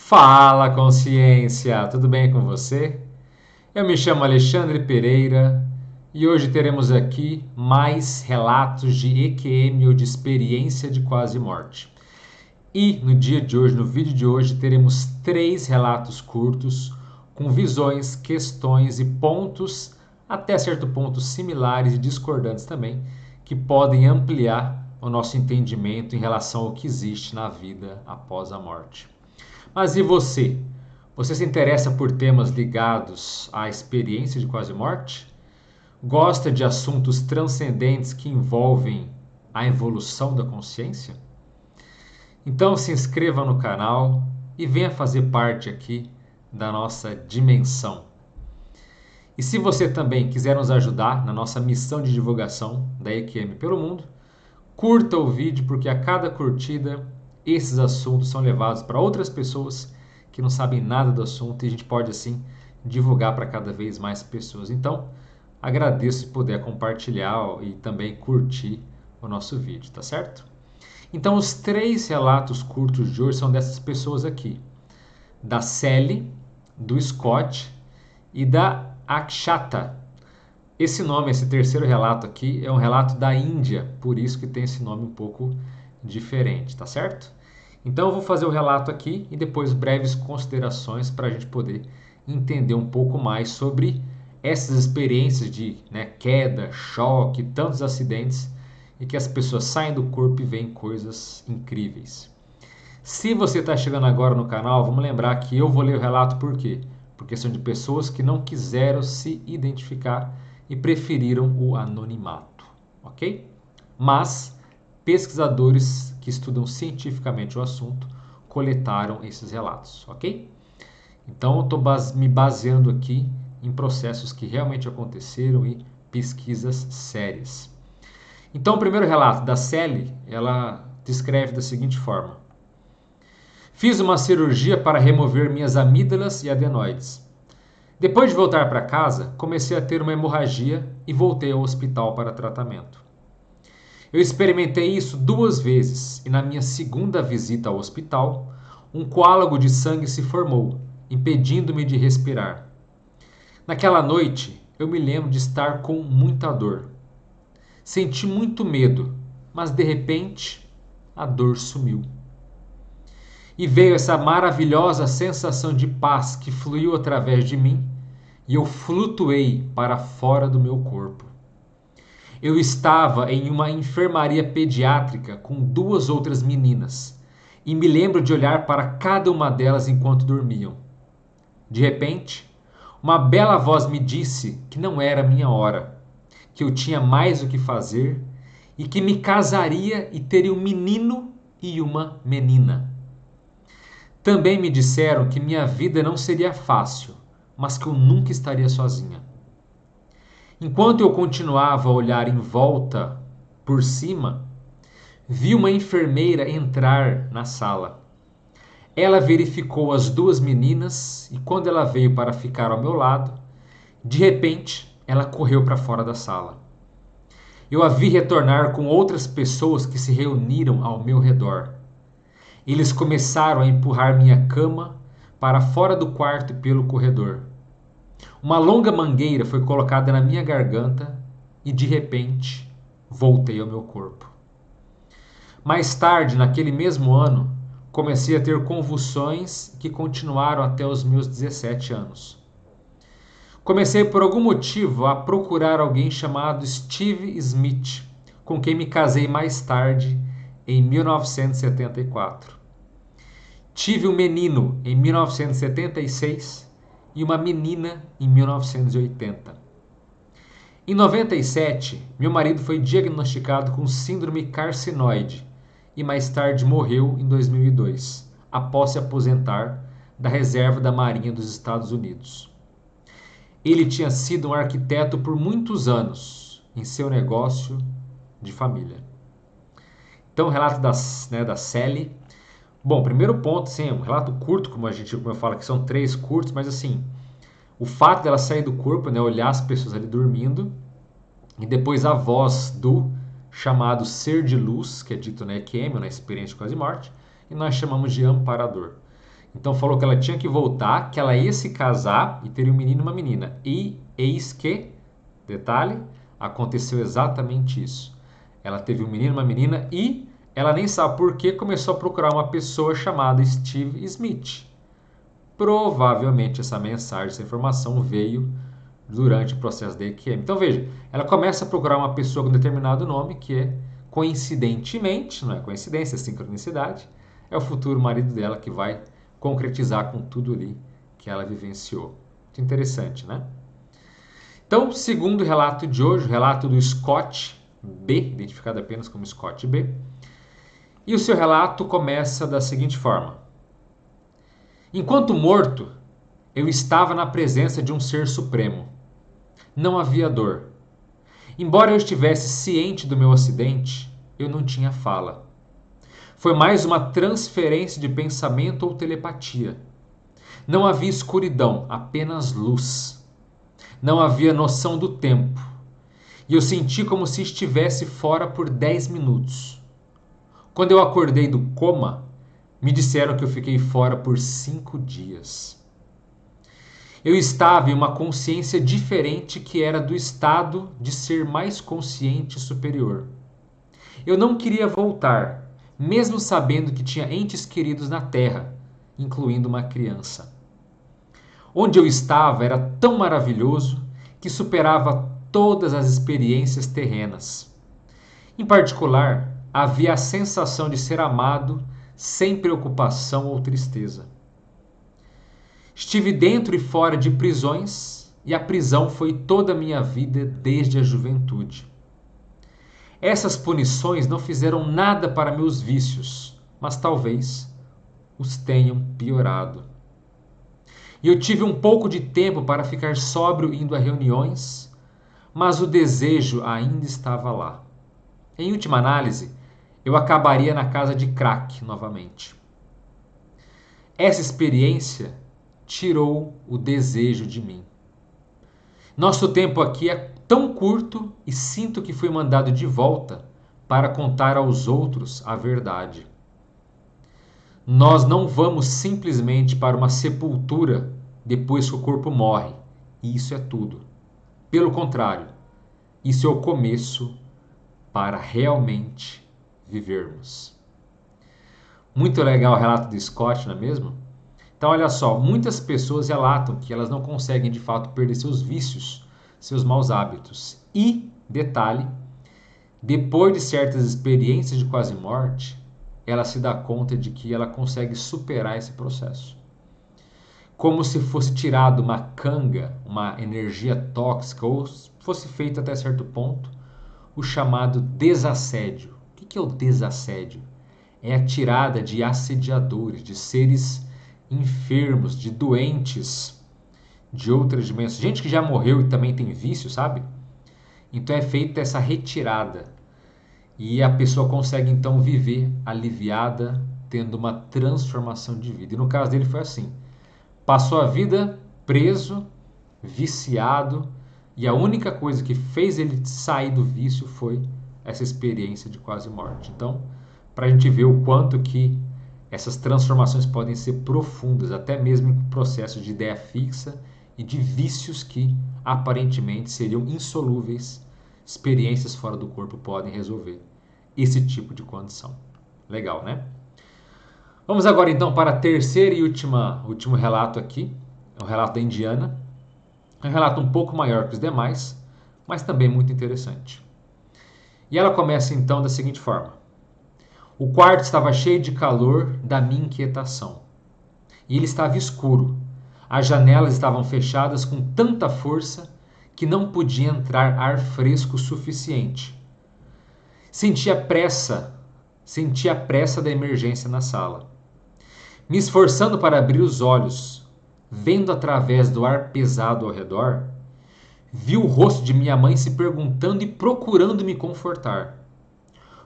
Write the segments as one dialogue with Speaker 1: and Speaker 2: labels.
Speaker 1: Fala, consciência! Tudo bem com você? Eu me chamo Alexandre Pereira e hoje teremos aqui mais relatos de EQM ou de experiência de quase morte. E no dia de hoje, no vídeo de hoje, teremos 3 relatos curtos com visões, questões e pontos, até certo ponto similares e discordantes também, que podem ampliar o nosso entendimento em relação ao que existe na vida após a morte. Mas e você? Você se interessa por temas ligados à experiência de quase morte? Gosta de assuntos transcendentes que envolvem a evolução da consciência? Então se inscreva no canal e venha fazer parte aqui da nossa dimensão. E se você também quiser nos ajudar na nossa missão de divulgação da EQM pelo mundo, curta o vídeo, porque a cada curtida esses assuntos são levados para outras pessoas que não sabem nada do assunto e a gente pode assim divulgar para cada vez mais pessoas. Então, agradeço se puder compartilhar e também curtir o nosso vídeo, tá certo? Então, os 3 relatos curtos de hoje são dessas pessoas aqui: da Sally, do Scott e da Akshata. Esse nome, esse terceiro relato aqui, é um relato da Índia, por isso que tem esse nome um pouco diferente, tá certo? Então eu vou fazer o relato aqui e depois breves considerações para a gente poder entender um pouco mais sobre essas experiências de queda, choque, tantos acidentes e que as pessoas saem do corpo e veem coisas incríveis. Se você está chegando agora no canal, vamos lembrar que eu vou ler o relato por quê? Porque são de pessoas que não quiseram se identificar e preferiram o anonimato, ok? Mas pesquisadores que estudam cientificamente o assunto coletaram esses relatos, ok? Então eu estou me baseando aqui em processos que realmente aconteceram e pesquisas sérias. Então o primeiro relato da Sally, ela descreve da seguinte forma: fiz uma cirurgia para remover minhas amígdalas e adenoides. Depois de voltar para casa, comecei a ter uma hemorragia e voltei ao hospital para tratamento. Eu experimentei isso 2 vezes e na minha segunda visita ao hospital, um coágulo de sangue se formou, impedindo-me de respirar. Naquela noite, eu me lembro de estar com muita dor. Senti muito medo, mas de repente, a dor sumiu. E veio essa maravilhosa sensação de paz que fluiu através de mim e eu flutuei para fora do meu corpo. Eu estava em uma enfermaria pediátrica com 2 outras meninas e me lembro de olhar para cada uma delas enquanto dormiam. De repente, uma bela voz me disse que não era minha hora, que eu tinha mais o que fazer e que me casaria e teria um menino e uma menina. Também me disseram que minha vida não seria fácil, mas que eu nunca estaria sozinha. Enquanto eu continuava a olhar em volta, por cima, vi uma enfermeira entrar na sala. Ela verificou as 2 meninas e quando ela veio para ficar ao meu lado, de repente, ela correu para fora da sala. Eu a vi retornar com outras pessoas que se reuniram ao meu redor. Eles começaram a empurrar minha cama para fora do quarto e pelo corredor. Uma longa mangueira foi colocada na minha garganta e, de repente, voltei ao meu corpo. Mais tarde, naquele mesmo ano, comecei a ter convulsões que continuaram até os meus 17 anos. Comecei por algum motivo a procurar alguém chamado Steve Smith, com quem me casei mais tarde, em 1974. Tive um menino em 1976 e uma menina em 1980. Em 97, meu marido foi diagnosticado com síndrome carcinoide e mais tarde morreu em 2002, após se aposentar da reserva da Marinha dos Estados Unidos. Ele tinha sido um arquiteto por muitos anos em seu negócio de família. Então, o relato da Sally. Bom, primeiro ponto, sim, um relato curto, como eu falo, que são 3 curtos, mas assim, o fato dela sair do corpo, olhar as pessoas ali dormindo, e depois a voz do chamado ser de luz, que é dito na EQM, na experiência de quase morte, e nós chamamos de amparador. Então falou que ela tinha que voltar, que ela ia se casar e teria um menino e uma menina. E eis que, detalhe, aconteceu exatamente isso. Ela teve um menino e uma menina e ela nem sabe por que começou a procurar uma pessoa chamada Steve Smith. Provavelmente essa mensagem, essa informação veio durante o processo da EQM. Então veja, ela começa a procurar uma pessoa com determinado nome, que é, coincidentemente, não é coincidência, é sincronicidade, é o futuro marido dela que vai concretizar com tudo ali que ela vivenciou. Muito interessante, né? Então, segundo o relato de hoje, o relato do Scott B, identificado apenas como Scott B, e o seu relato começa da seguinte forma: enquanto morto, eu estava na presença de um ser supremo. Não havia dor. Embora eu estivesse ciente do meu acidente, eu não tinha fala. Foi mais uma transferência de pensamento ou telepatia. Não havia escuridão, apenas luz. Não havia noção do tempo. E eu senti como se estivesse fora por 10 minutos. Quando eu acordei do coma, me disseram que eu fiquei fora por 5 dias. Eu estava em uma consciência diferente que era do estado de ser mais consciente e superior. Eu não queria voltar, mesmo sabendo que tinha entes queridos na Terra, incluindo uma criança. Onde eu estava era tão maravilhoso que superava todas as experiências terrenas. Em particular, havia a sensação de ser amado sem preocupação ou tristeza. Estive dentro e fora de prisões e a prisão foi toda a minha vida desde a juventude. Essas punições não fizeram nada para meus vícios, mas talvez os tenham piorado. E eu tive um pouco de tempo para ficar sóbrio indo a reuniões, mas o desejo ainda estava lá. Em última análise, eu acabaria na casa de crack novamente. Essa experiência tirou o desejo de mim. Nosso tempo aqui é tão curto e sinto que fui mandado de volta para contar aos outros a verdade. Nós não vamos simplesmente para uma sepultura depois que o corpo morre, e isso é tudo. Pelo contrário, isso é o começo para realmente vivermos. Muito legal o relato do Scott, não é mesmo? Então, olha só, muitas pessoas relatam que elas não conseguem de fato perder seus vícios, seus maus hábitos. E, detalhe, depois de certas experiências de quase morte, ela se dá conta de que ela consegue superar esse processo. Como se fosse tirado uma canga, uma energia tóxica, ou fosse feito até certo ponto o chamado desassédio. O que é o desassédio? É a tirada de assediadores, de seres enfermos, de doentes de outras dimensões. Gente que já morreu e também tem vício, sabe? Então é feita essa retirada. E a pessoa consegue então viver aliviada, tendo uma transformação de vida. E no caso dele foi assim. Passou a vida preso, viciado, e a única coisa que fez ele sair do vício foi essa experiência de quase morte. Então, para a gente ver o quanto que essas transformações podem ser profundas, até mesmo em processos de ideia fixa e de vícios que aparentemente seriam insolúveis, experiências fora do corpo podem resolver esse tipo de condição. Legal, né? Vamos agora então para a terceira e último relato aqui, é o relato da Indiana. É um relato um pouco maior que os demais, mas também muito interessante. E ela começa então da seguinte forma: o quarto estava cheio de calor da minha inquietação. E ele estava escuro. As janelas estavam fechadas com tanta força que não podia entrar ar fresco suficiente. Sentia a pressa da emergência na sala. Me esforçando para abrir os olhos, vendo através do ar pesado ao redor, vi o rosto de minha mãe se perguntando e procurando me confortar.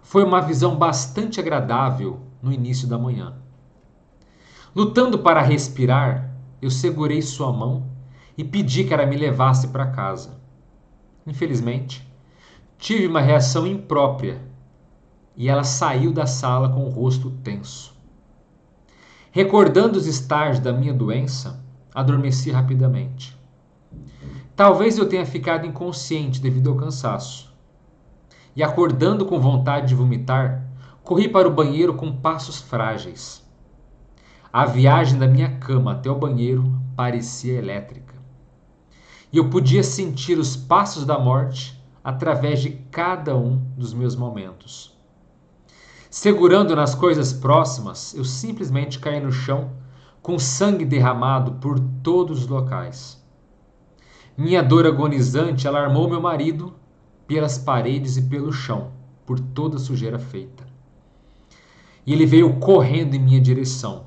Speaker 1: Foi uma visão bastante agradável no início da manhã. Lutando para respirar, eu segurei sua mão e pedi que ela me levasse para casa. Infelizmente, tive uma reação imprópria e ela saiu da sala com o rosto tenso. Recordando os estágios da minha doença, adormeci rapidamente. Talvez eu tenha ficado inconsciente devido ao cansaço. E acordando com vontade de vomitar, corri para o banheiro com passos frágeis. A viagem da minha cama até o banheiro parecia elétrica. E eu podia sentir os passos da morte através de cada um dos meus momentos. Segurando nas coisas próximas, eu simplesmente caí no chão, com sangue derramado por todos os locais. Minha dor agonizante alarmou meu marido pelas paredes e pelo chão, por toda a sujeira feita. E ele veio correndo em minha direção.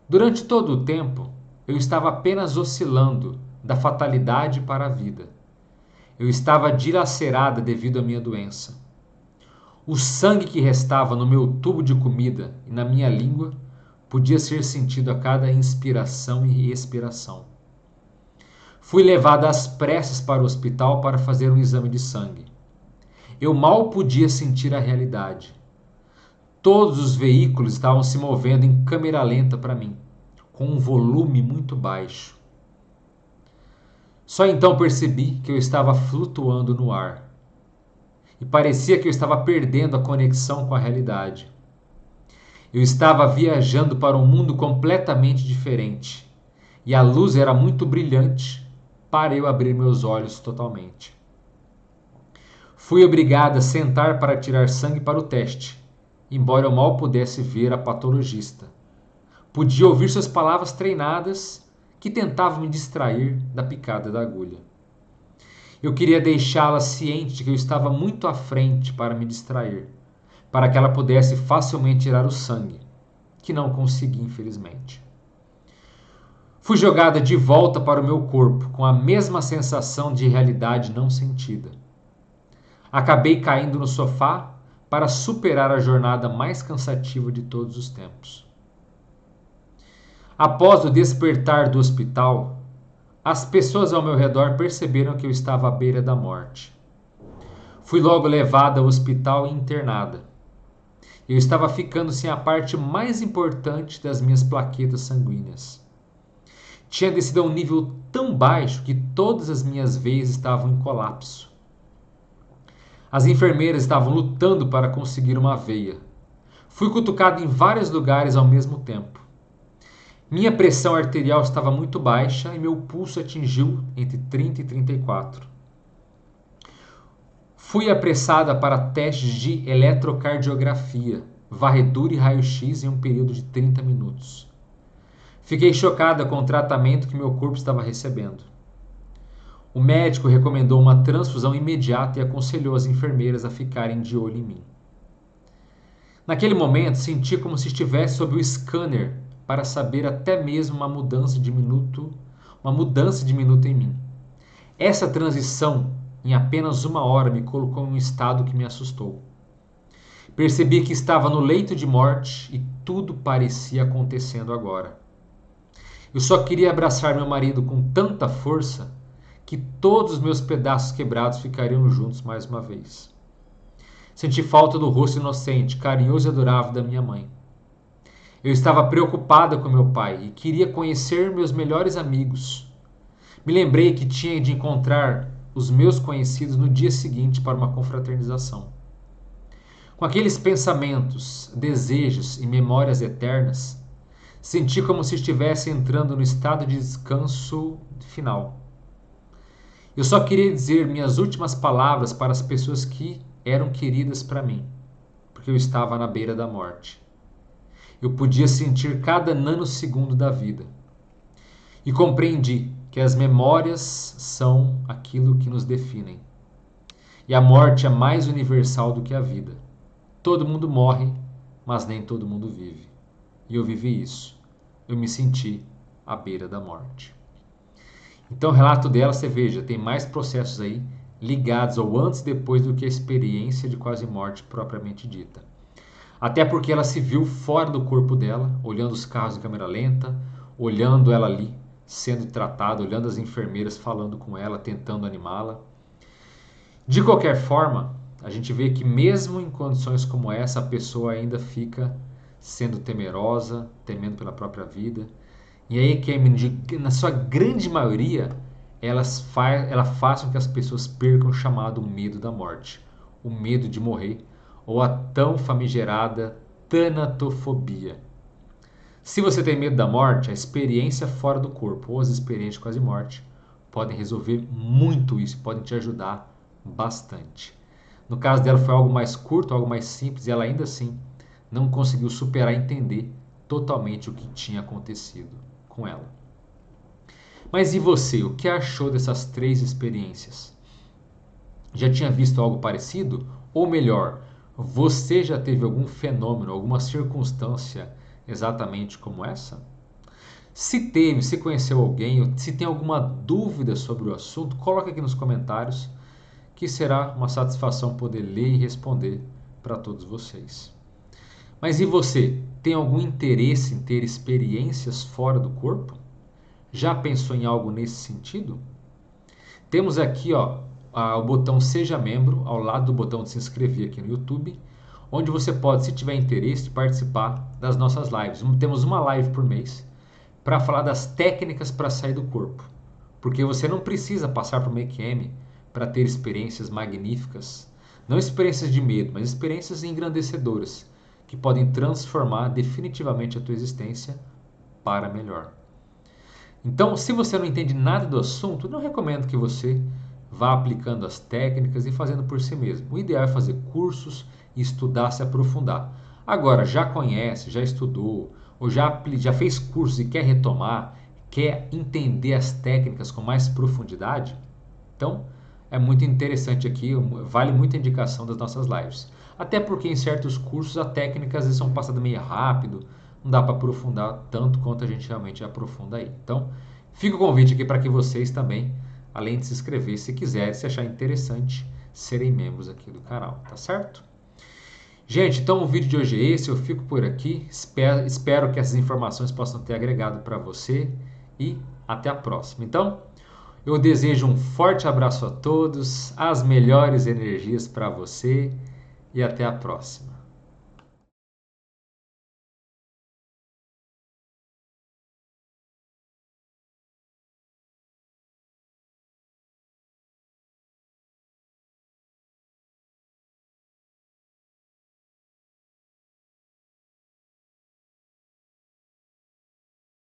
Speaker 1: Durante todo o tempo, eu estava apenas oscilando da fatalidade para a vida. Eu estava dilacerada devido à minha doença. O sangue que restava no meu tubo de comida e na minha língua podia ser sentido a cada inspiração e expiração. Fui levada às pressas para o hospital para fazer um exame de sangue. Eu mal podia sentir a realidade. Todos os veículos estavam se movendo em câmera lenta para mim, com um volume muito baixo. Só então percebi que eu estava flutuando no ar. E parecia que eu estava perdendo a conexão com a realidade. Eu estava viajando para um mundo completamente diferente. E a luz era muito brilhante para eu abrir meus olhos totalmente. Fui obrigada a sentar para tirar sangue para o teste, embora eu mal pudesse ver a patologista. Podia ouvir suas palavras treinadas que tentavam me distrair da picada da agulha. Eu queria deixá-la ciente de que eu estava muito à frente para me distrair, para que ela pudesse facilmente tirar o sangue, que não consegui, infelizmente. Fui jogada de volta para o meu corpo, com a mesma sensação de realidade não sentida. Acabei caindo no sofá para superar a jornada mais cansativa de todos os tempos. Após o despertar do hospital, as pessoas ao meu redor perceberam que eu estava à beira da morte. Fui logo levada ao hospital e internada. Eu estava ficando sem a parte mais importante das minhas plaquetas sanguíneas. Tinha descido a um nível tão baixo que todas as minhas veias estavam em colapso. As enfermeiras estavam lutando para conseguir uma veia. Fui cutucado em vários lugares ao mesmo tempo. Minha pressão arterial estava muito baixa e meu pulso atingiu entre 30 e 34. Fui apressada para testes de eletrocardiografia, varredura e raio-x em um período de 30 minutos. Fiquei chocada com o tratamento que meu corpo estava recebendo. O médico recomendou uma transfusão imediata e aconselhou as enfermeiras a ficarem de olho em mim. Naquele momento, senti como se estivesse sob o scanner para saber até mesmo uma mudança de minuto em mim. Essa transição, em apenas 1 hora, me colocou em um estado que me assustou. Percebi que estava no leito de morte e tudo parecia acontecendo agora. Eu só queria abraçar meu marido com tanta força que todos os meus pedaços quebrados ficariam juntos mais uma vez. Senti falta do rosto inocente, carinhoso e adorável da minha mãe. Eu estava preocupada com meu pai e queria conhecer meus melhores amigos. Me lembrei que tinha de encontrar os meus conhecidos no dia seguinte para uma confraternização. Com aqueles pensamentos, desejos e memórias eternas, senti como se estivesse entrando no estado de descanso final. Eu só queria dizer minhas últimas palavras para as pessoas que eram queridas para mim, porque eu estava na beira da morte. Eu podia sentir cada nanosegundo da vida. E compreendi que as memórias são aquilo que nos definem. E a morte é mais universal do que a vida. Todo mundo morre, mas nem todo mundo vive. E eu vivi isso. Eu me senti à beira da morte. Então o relato dela, você veja, tem mais processos aí ligados ao antes e depois do que a experiência de quase morte propriamente dita. Até porque ela se viu fora do corpo dela, olhando os carros em câmera lenta, olhando ela ali sendo tratada, olhando as enfermeiras falando com ela, tentando animá-la. De qualquer forma, a gente vê que mesmo em condições como essa, a pessoa ainda fica sendo temerosa, temendo pela própria vida. E a EQM, na sua grande maioria, ela faz com que as pessoas percam o chamado medo da morte, o medo de morrer, ou a tão famigerada tanatofobia. Se você tem medo da morte, a experiência fora do corpo ou as experiências de quase morte podem resolver muito isso, podem te ajudar bastante. No caso dela foi algo mais curto, algo mais simples, e ela ainda assim não conseguiu superar e entender totalmente o que tinha acontecido com ela. Mas e você? O que achou dessas 3 experiências? Já tinha visto algo parecido? Ou melhor, você já teve algum fenômeno, alguma circunstância exatamente como essa? Se teve, se conheceu alguém, ou se tem alguma dúvida sobre o assunto, coloque aqui nos comentários, que será uma satisfação poder ler e responder para todos vocês. Mas e você? Tem algum interesse em ter experiências fora do corpo? Já pensou em algo nesse sentido? Temos aqui o botão Seja Membro, ao lado do botão de se inscrever aqui no YouTube, onde você pode, se tiver interesse, participar das nossas lives. Temos uma live por mês para falar das técnicas para sair do corpo. Porque você não precisa passar por uma EQM para ter experiências magníficas. Não experiências de medo, mas experiências engrandecedoras, que podem transformar definitivamente a tua existência para melhor. Então, se você não entende nada do assunto, não recomendo que você vá aplicando as técnicas e fazendo por si mesmo. O ideal é fazer cursos e estudar, se aprofundar. Agora, já conhece, já estudou, ou já fez cursos e quer retomar, quer entender as técnicas com mais profundidade? Então, é muito interessante aqui, vale muito a indicação das nossas lives. Até porque em certos cursos a técnica às vezes são passadas meio rápido, não dá para aprofundar tanto quanto a gente realmente aprofunda aí. Então, fica o convite aqui para que vocês também, além de se inscrever, se quiserem, se achar interessante, serem membros aqui do canal, tá certo? Gente, então o vídeo de hoje é esse, eu fico por aqui, espero que essas informações possam ter agregado para você e até a próxima. Então, eu desejo um forte abraço a todos, as melhores energias para você e até a próxima.